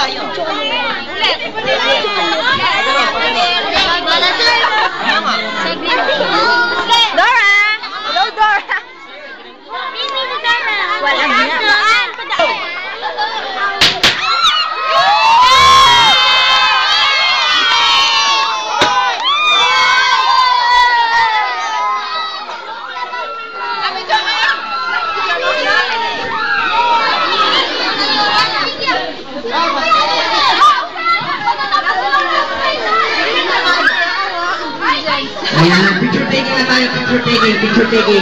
tayo. Ulit. Dora! Hello, Dora! Walang ginaan. Ayan, picture taking na tayo, picture taking.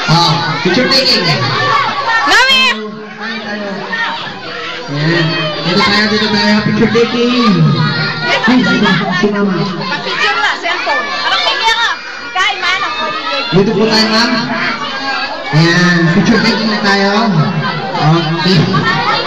Oh, picture taking. Mami! Ayan, dito tayo, picture taking. Ay, si mama. Pa-picture na, cellphone. Anong tingin ka? Ikaw, man, ako. Dito po tayo, ma'am. Ayan, picture taking na tayo. Okay.